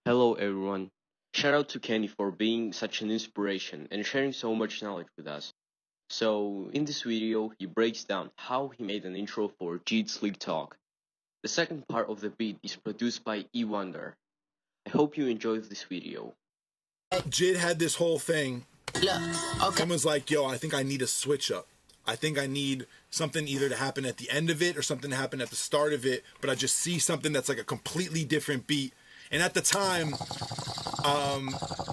Hello everyone. Shout out to Kenny for being such an inspiration and sharing so much knowledge with us. So, in this video, he breaks down how he made an intro for JID Sleek Talk. The second part of the beat is produced by EWonder. I hope you enjoyed this video. JID had this whole thing. Look, okay. Someone's like, yo, I think I need a switch up. I think I need something either to happen at the end of it or something to happen at the start of it, but I just see something that's like a completely different beat. And at the time,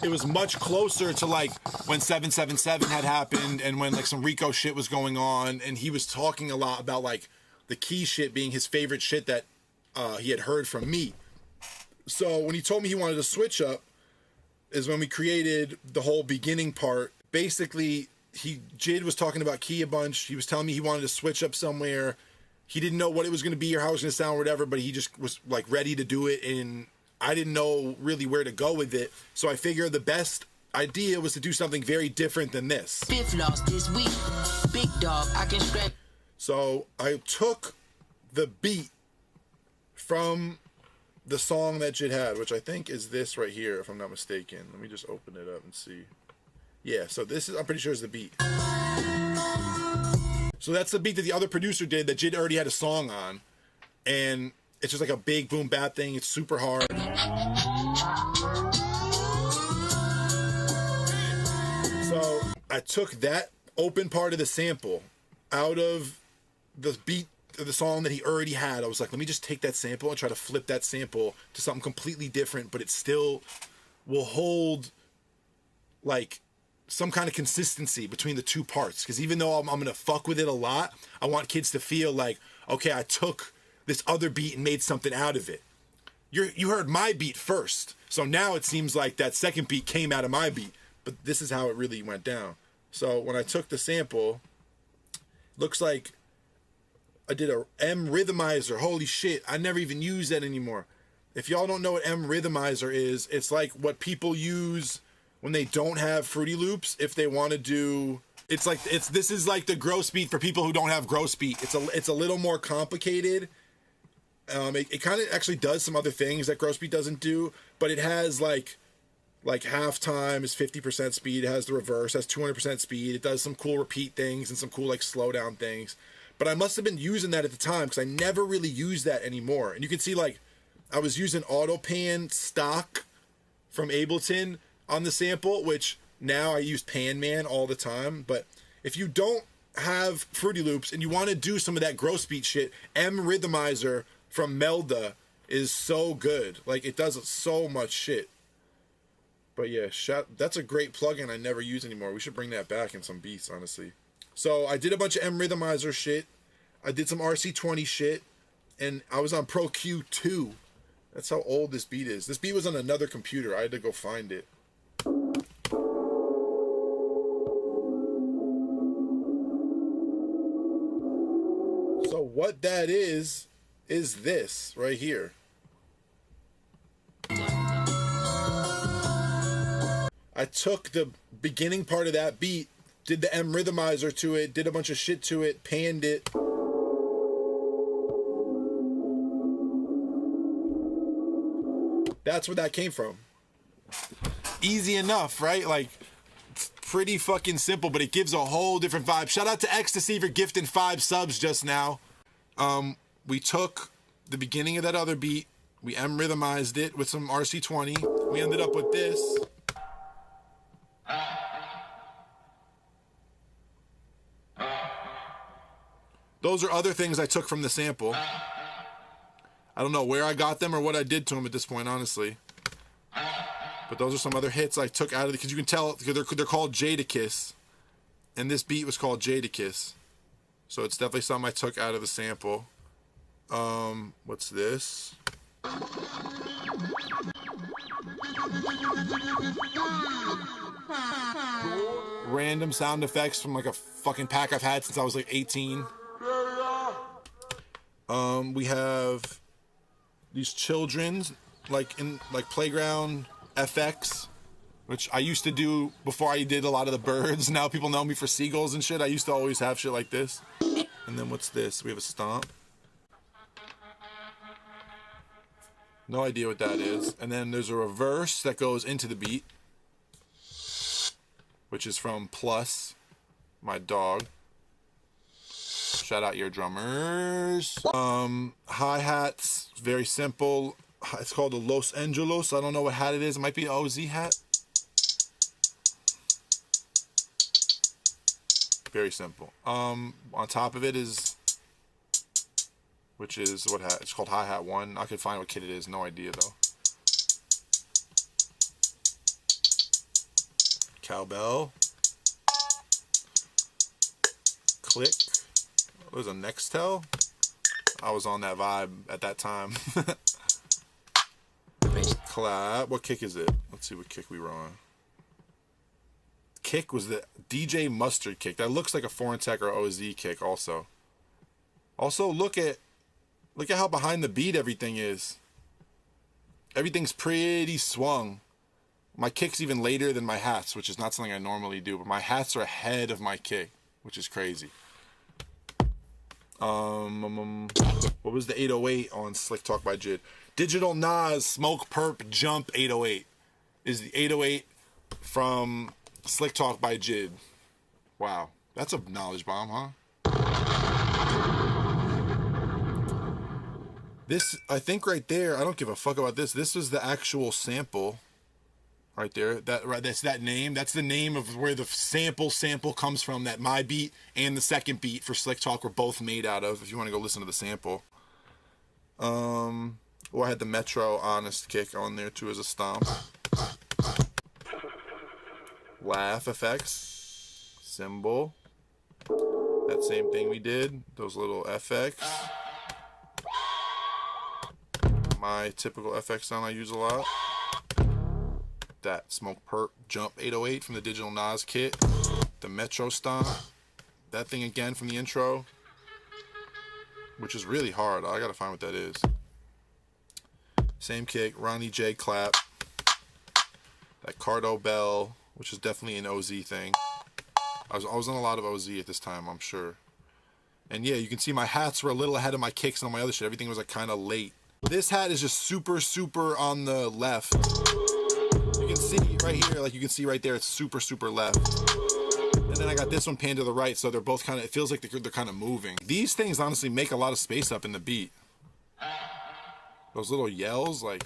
it was much closer to like when 777 had happened and when like some Rico shit was going on, and he was talking a lot about like the key shit being his favorite shit that he had heard from me. So when he told me he wanted to switch up is when we created the whole beginning part. Basically, JID was talking about key a bunch. He was telling me he wanted to switch up somewhere. He didn't know what it was going to be or how it was going to sound or whatever, but he just was like ready to do it, and I didn't know really where to go with it. So I figured the best idea was to do something very different than this. Fifth loss this week. Big dog, I can scratch. So I took the beat from the song that JID had, which I think is this right here, if I'm not mistaken. Let me just open it up and see. Yeah, so this is, I'm pretty sure is the beat. So that's the beat that the other producer did that JID already had a song on. And it's just like a big boom bap thing. It's super hard. So I took that open part of the sample out of the beat of the song that he already had. I was like, let me just take that sample and try to flip that sample to something completely different, but it still will hold like some kind of consistency between the two parts. Because even though I'm gonna fuck with it a lot, I want kids to feel like, okay, I took this other beat and made something out of it. You heard my beat first, so now it seems like that second beat came out of my beat, but this is how it really went down. So when I took the sample, looks like I did a M rhythmizer. Holy shit, I never even use that anymore. If y'all don't know what M rhythmizer is, it's like what people use when they don't have Fruity Loops. If they want to do, this is like the gross beat for people who don't have gross beat. It's a little more complicated. It kind of actually does some other things that gross beat doesn't do, but it has like halftime is 50% speed. It has the reverse, has 200% speed. It does some cool repeat things and some cool like slow down things. But I must have been using that at the time because I never really use that anymore. And you can see like I was using auto pan stock from Ableton on the sample, which now I use Pan Man all the time. But if you don't have Fruity Loops and you want to do some of that gross beat shit, M Rhythmizer from Melda is so good. Like it does so much shit. But yeah, that's a great plugin I never use anymore. We should bring that back in some beats, honestly. So I did a bunch of M Rhythmizer shit. I did some RC20 shit. And I was on Pro Q2. That's how old this beat is. This beat was on another computer. I had to go find it. So what that is this right here. I took the beginning part of that beat, did the M rhythmizer to it, did a bunch of shit to it, panned it. That's where that came from. Easy enough, right? Like, it's pretty fucking simple, but it gives a whole different vibe. Shout out to Ecstasy for gifting 5 subs just now. We took the beginning of that other beat, we M rhythmized it with some RC20. We ended up with this. Those are other things I took from the sample. I don't know where I got them or what I did to them at this point, honestly. But those are some other hits I took out of it, because you can tell they're called Jadakiss. And this beat was called Jadakiss. So it's definitely something I took out of the sample. What's this? Random sound effects from like a fucking pack I've had since I was like 18. We have these children like in like playground FX, which I used to do before I did a lot of the birds. Now people know me for seagulls and shit. I used to always have shit like this. And then what's this? We have a stomp. No idea what that is. And then there's a reverse that goes into the beat, which is from Plus, my dog. Shout out your drummers. Hi-hats, very simple. It's called a Los Angeles. I don't know what hat it is. It might be an OZ hat. Very simple. On top of it is, which is what hat? It's called Hi-Hat 1. I could find what kit it is. No idea though. Cowbell. Click. What was a Nextel? I was on that vibe at that time. Clap. What kick is it? Let's see what kick we were on. Kick was the DJ Mustard kick. That looks like a Foreign Tech or OZ kick also. Also, look at how behind the beat everything is. Everything's pretty swung. My kick's even later than my hats, which is not something I normally do, but my hats are ahead of my kick, which is crazy. What was the 808 on Slick Talk by JID? Digital Nas Smoke Perp Jump 808 is the 808 from Slick Talk by JID. Wow, that's a knowledge bomb, huh? This, I think right there, I don't give a fuck about this. This is the actual sample right there. That's that name. That's the name of where the sample comes from, that my beat and the second beat for Slick Talk were both made out of, if you want to go listen to the sample. I had the Metro Honest kick on there too as a stomp. Laugh effects. Cymbal. That same thing we did. Those little FX. My typical FX sound I use a lot. That Smoke Perp Jump 808 from the Digital Nas kit. The Metro Stomp. That thing again from the intro, which is really hard. I gotta find what that is. Same kick, Ronnie J clap. That Cardo Bell, which is definitely an OZ thing. I was on a lot of OZ at this time, I'm sure. And yeah, you can see my hats were a little ahead of my kicks and all my other shit. Everything was like kind of late. This hat is just super on the left. You can see right here, like you can see right there, it's super left. And then I got this one panned to the right, so they're both kind of, it feels like they're kind of moving. These things honestly make a lot of space up in the beat. Those little yells, like.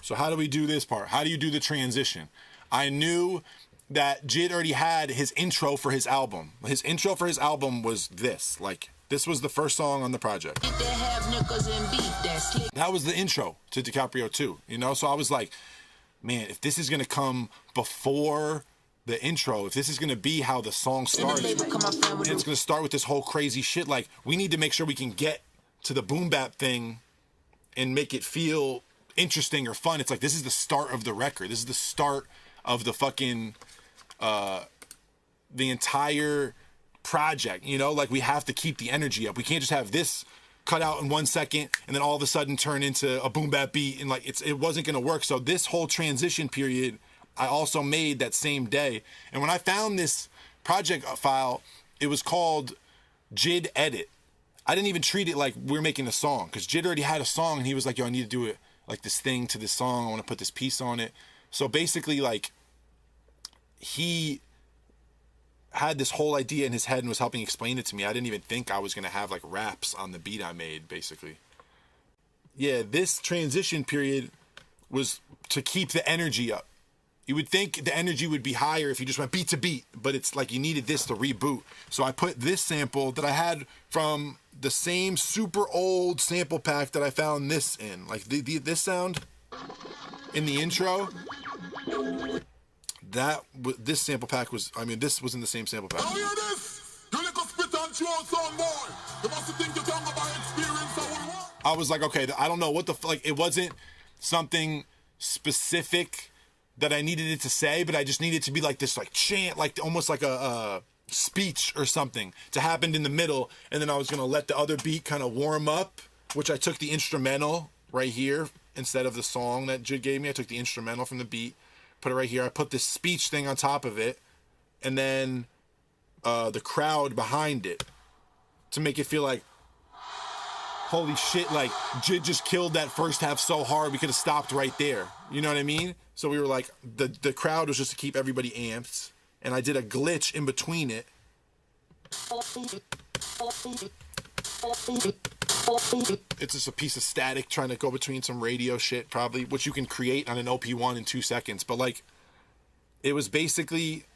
So how do we do this part? How do you do the transition? I knew that JID already had his intro for his album. His intro for his album was this. Like, this was the first song on the project. That was the intro to DiCaprio 2, you know? So I was like, man, if this is going to come before the intro, if this is going to be how the song starts, and it's going to start with this whole crazy shit, like, we need to make sure we can get to the boom bap thing and make it feel interesting or fun. It's like, this is the start of the record. This is the start of the fucking, the entire project, you know? Like, we have to keep the energy up. We can't just have this cut out in 1 second and then all of a sudden turn into a boom bap beat, and like, it wasn't going to work. So this whole transition period, I also made that same day. And when I found this project file, it was called JID Edit. I didn't even treat it like we're making a song, because JID already had a song and he was like, yo, I need to do it like this thing to this song. I want to put this piece on it. So basically, like, he had this whole idea in his head and was helping explain it to me. I didn't even think I was going to have like raps on the beat I made, basically. Yeah, this transition period was to keep the energy up. You would think the energy would be higher if you just went beat to beat, but it's like you needed this to reboot. So I put this sample that I had from the same super old sample pack that I found this in. Like this sound in the intro, this sample pack was, I mean, this was in the same sample pack. Oh, hear this? You little spit and chew out some boy. You must think you talk about experience or what? I was like, okay, I don't know what the, like, it wasn't something specific that I needed it to say, but I just needed to be like this, like, chant, like almost like a speech or something to happen in the middle. And then I was going to let the other beat kind of warm up, which I took the instrumental right here instead of the song that JID gave me. I took the instrumental from the beat, put it right here. I put this speech thing on top of it, and then the crowd behind it to make it feel like holy shit, like JID just killed that first half so hard we could have stopped right there. You know what I mean? So we were like, the crowd was just to keep everybody amped, and I did a glitch in between it. It's just a piece of static trying to go between some radio shit, probably, which you can create on an OP1 in 2 seconds. But like, it was basically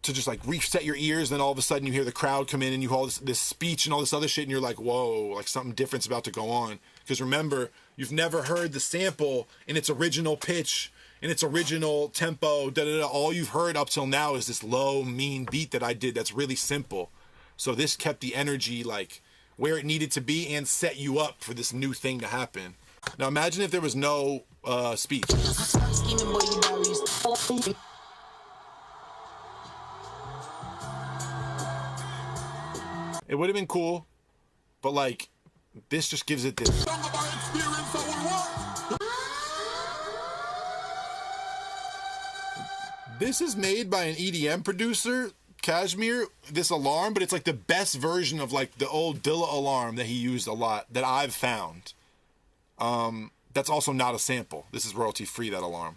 to just like reset your ears, then all of a sudden you hear the crowd come in and you hear all this speech and all this other shit, and you're like, whoa, like something different's about to go on. Because remember, you've never heard the sample in its original pitch, in its original tempo, all you've heard up till now is this low, mean beat that I did that's really simple. So this kept the energy like where it needed to be and set you up for this new thing to happen. Now imagine if there was no speech. It would have been cool, but like, this just gives it this. This is made by an EDM producer, Kashmir, this alarm, but it's like the best version of like the old Dilla alarm that he used a lot that I've found. That's also not a sample. This is royalty free, that alarm.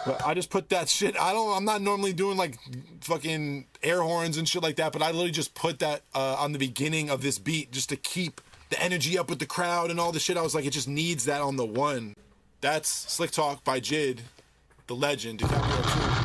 But I just put that shit, I'm not normally doing like fucking air horns and shit like that, but I literally just put that on the beginning of this beat just to keep the energy up with the crowd and all the shit. I was like, it just needs that on the one. That's Slick Talk by JID, the legend, DiCaprio 2.